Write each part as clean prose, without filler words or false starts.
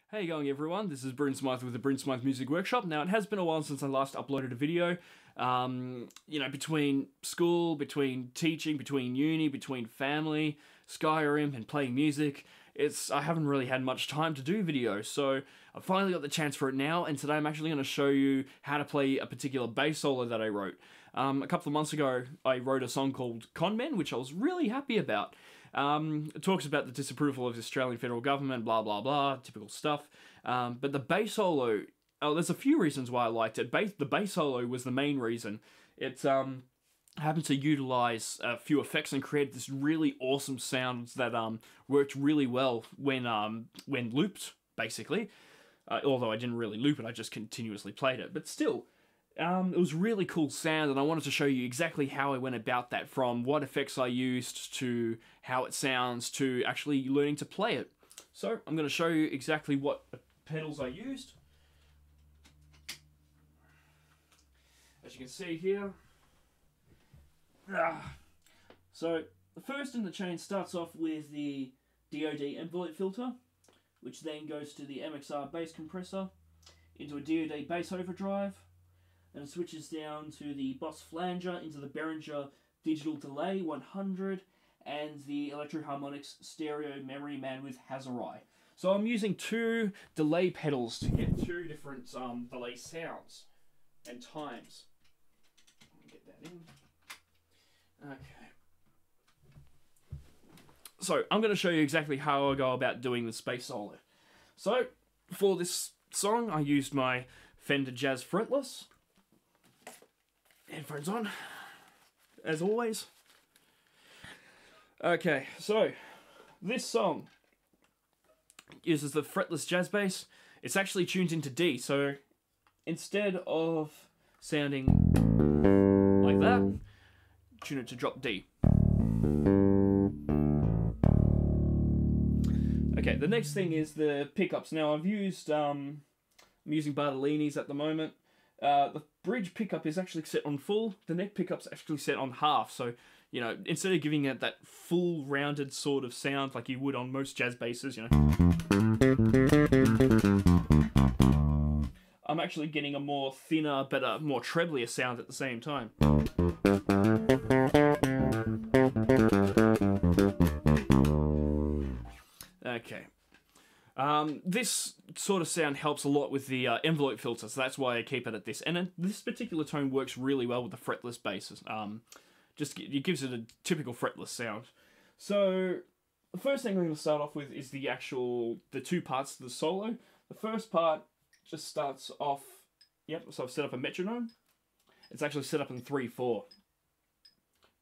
Hey going everyone, this is Bryn Smyth with the Bryn Smyth Music Workshop. Now it has been a while since I last uploaded a video. You know, between school, between teaching, between uni, between family, Skyrim and playing music, I haven't really had much time to do videos, so I've finally got the chance for it now, and today I'm actually going to show you how to play a particular bass solo that I wrote. A couple of months ago I wrote a song called Conmen, which I was really happy about. It talks about the disapproval of the Australian federal government, blah blah blah, typical stuff. But the bass solo, there's a few reasons why I liked it. The bass solo was the main reason. It happened to utilize a few effects and create this really awesome sound that worked really well when looped, basically. Although I didn't really loop it, I just continuously played it. But still, it was really cool sound, and I wanted to show you exactly how I went about that, from what effects I used to how it sounds to actually learning to play it. So I'm going to show you exactly what pedals I used. As you can see here. So the first in the chain starts off with the DoD envelope filter, which then goes to the MXR Bass Compressor, into a DoD Bass Overdrive, and it switches down to the Boss Flanger, into the Behringer Digital Delay 100, and the Electro-Harmonix Stereo Memory Man with Hazarai. So I'm using two delay pedals to get two different delay sounds and times. Let me get that in. Okay. So I'm going to show you exactly how I go about doing the bass solo. So for this song I used my Fender Jazz fretless. Headphones on, as always. Okay, so this song uses the fretless jazz bass. It's actually tuned into D, so instead of sounding like that, tune it to drop D. Okay, the next thing is the pickups. Now I'm using Bartolini's at the moment. The bridge pickup is actually set on full. The neck pickup's actually set on half. So, you know, instead of giving it that full rounded sort of sound like you would on most jazz basses, you know, I'm actually getting a more thinner, better, more treblier sound at the same time. Okay. This sort of sound helps a lot with the envelope filter, so that's why I keep it at this. And this particular tone works really well with the fretless basses. It gives it a typical fretless sound. So the first thing I'm going to start off with is the two parts of the solo. The first part just starts off, so I've set up a metronome. It's actually set up in 3/4.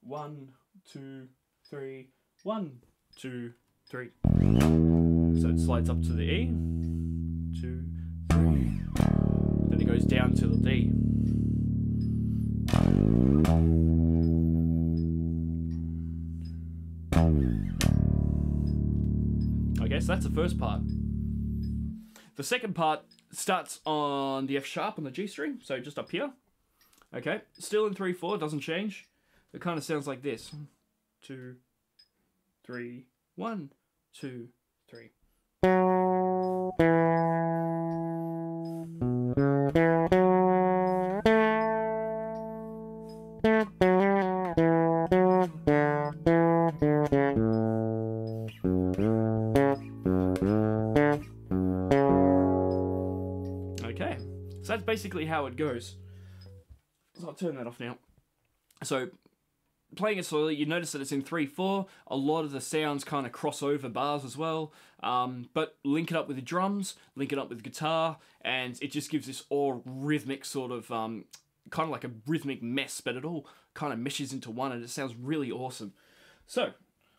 1, 2, 3, 1, 2, 3. So it slides up to the E, 2, 3, then it goes down to the D. Okay, so that's the first part. The second part starts on the F sharp on the G string, so just up here. Okay, still in 3/4, doesn't change. It kind of sounds like this. 2, 3, 1, 2, 3. Okay, so that's basically how it goes. So I'll turn that off now. So playing it slowly, you notice that it's in 3/4. A lot of the sounds kind of cross over bars as well. But link it up with the drums, link it up with guitar, and it just gives this all rhythmic sort of, kind of like a rhythmic mess, but it all kind of meshes into one, and it sounds really awesome. So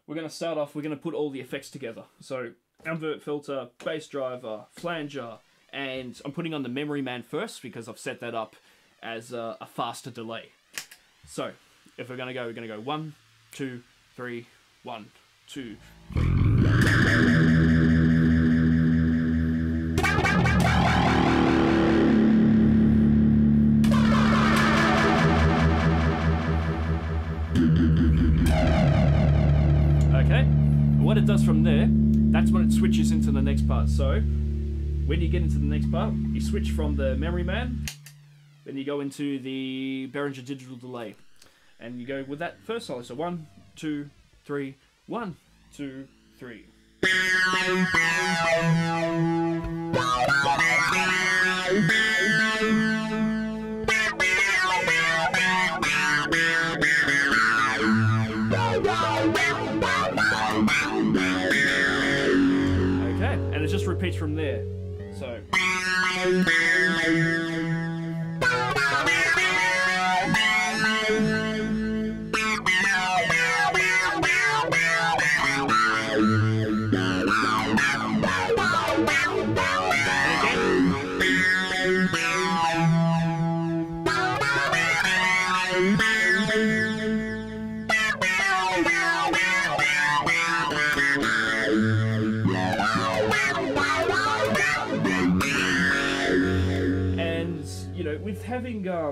we're going to start off, we're going to put all the effects together. So envelope filter, bass driver, flanger, and I'm putting on the Memory Man first because I've set that up as a faster delay. So if we're going to go 1, 2, 3, 1, 2, 3. Okay, what it does from there, that's when it switches into the next part. So when you get into the next part, you switch from the Memory Man, then you go into the Behringer digital delay, and you go with that first solo. So 1, 2, 3, 1, 2, 3. Okay, and it just repeats from there. So. With having yeah,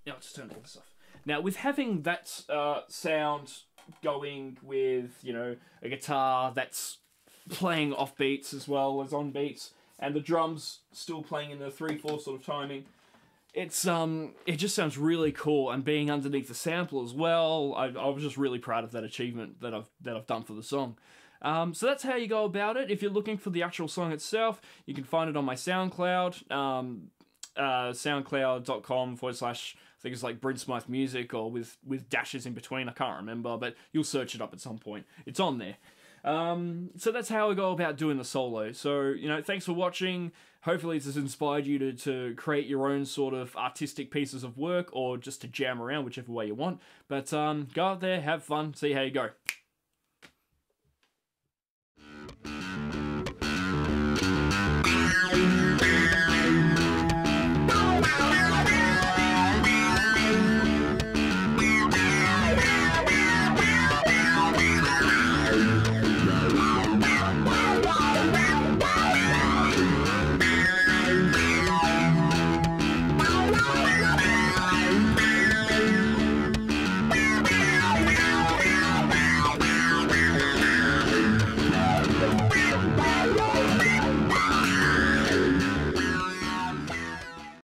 I'll just turn all this off. Now, with having that sound going with, you know, a guitar that's playing off beats as well as on beats, and the drums still playing in the 3/4 sort of timing, it's it just sounds really cool. And being underneath the sample as well, I was just really proud of that achievement that I've done for the song. So that's how you go about it. If you're looking for the actual song itself, you can find it on my SoundCloud. SoundCloud.com/ I think it's like Bryn Smyth Music, or with dashes in between, I can't remember, but you'll search it up at some point. It's on there. So that's how I go about doing the solo. So, you know, thanks for watching. Hopefully this has inspired you to create your own sort of artistic pieces of work, or just to jam around, whichever way you want. But go out there, have fun, see how you go.